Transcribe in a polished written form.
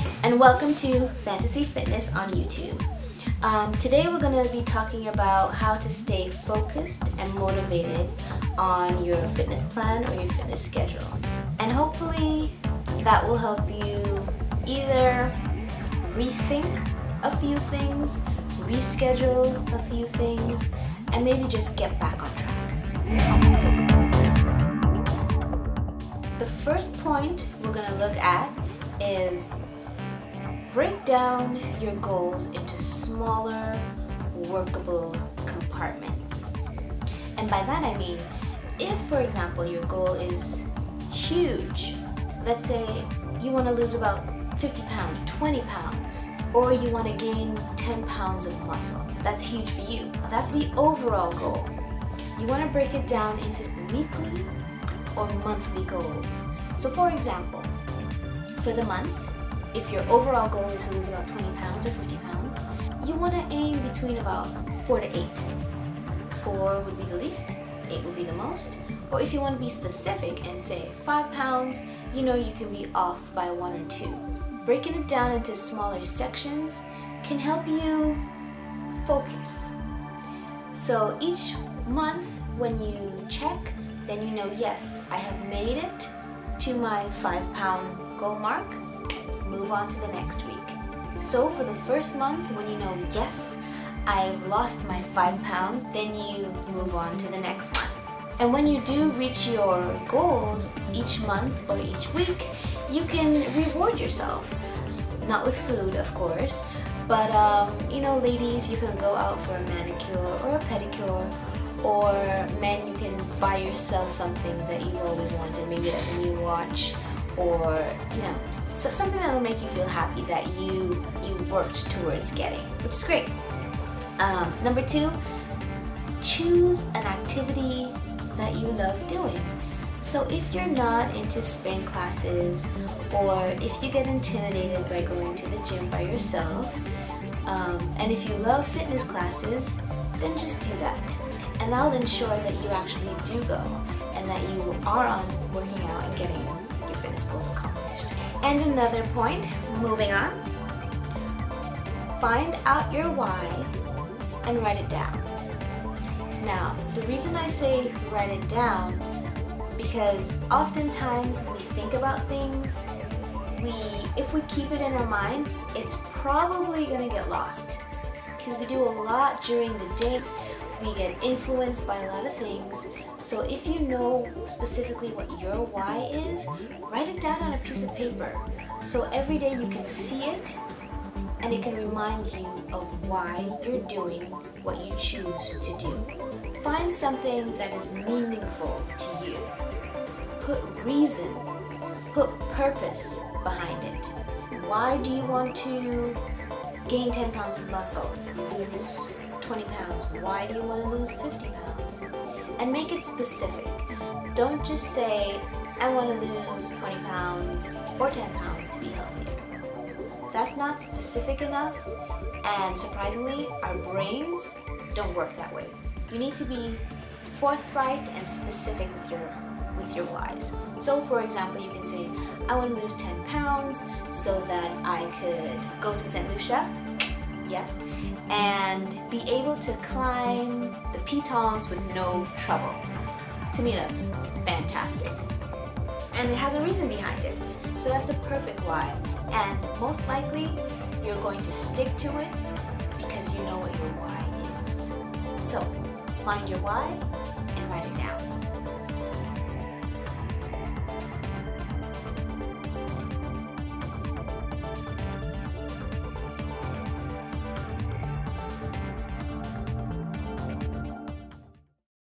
Hi, and welcome to Fantasy Fitness on YouTube. Today we're going to be talking about how to stay focused and motivated on your fitness plan or your fitness schedule. And hopefully that will help you either rethink a few things, reschedule a few things, and maybe just get back on track. The first point we're going to look at is break down your goals into smaller, workable compartments. And by that I mean, if for example your goal is huge, let's say you want to lose about 50 pounds, 20 pounds, or you want to gain 10 pounds of muscle. That's huge for you. That's the overall goal. You want to break it down into weekly or monthly goals. So for example, for the month, if your overall goal is to lose about 20 pounds or 50 pounds, you want to aim between about 4 to 8. 4 would be the least, 8 would be the most. Or if you want to be specific and say 5 pounds, you know you can be off by 1 or 2. Breaking it down into smaller sections can help you focus. So each month when you check, then you know, yes, I have made it to my 5-pound goal mark. Move on to the next week. So for the first month, when you know, yes, I've lost my 5 pounds, then you move on to the next month. And when you do reach your goals each month or each week, you can reward yourself. Not with food, of course, but ladies, you can go out for a manicure or a pedicure, or men, you can buy yourself something that you've always wanted, maybe like a new watch, or so something that will make you feel happy that you worked towards getting, which is great. Number 2, choose an activity that you love doing. So if you're not into spin classes, or if you get intimidated by going to the gym by yourself, and if you love fitness classes, then just do that. And that'll ensure that you actually do go and that you are on working out and getting your fitness goals accomplished. And another point, moving on, find out your why and write it down. Now, the reason I say write it down, because oftentimes we think about things, if we keep it in our mind, it's probably going to get lost. Because we do a lot during the day, we get influenced by a lot of things. So if you know specifically what your why is, write it down on a piece of paper. So every day you can see it, and it can remind you of why you're doing what you choose to do. Find something that is meaningful to you. Put reason, put purpose behind it. Why do you want to gain 10 pounds of muscle, lose 20 pounds? Why do you want to lose 50 pounds? And make it specific. Don't just say, I want to lose 20 pounds or 10 pounds to be healthier. That's not specific enough, and surprisingly, our brains don't work that way. You need to be forthright and specific with your whys. So for example, you can say, I want to lose 10 pounds so that I could go to St. Lucia, yes, and be able to climb the pitons with no trouble. To me, that's fantastic. And it has a reason behind it. So that's a perfect why. And most likely, you're going to stick to it because you know what your why is. So find your why and write it down.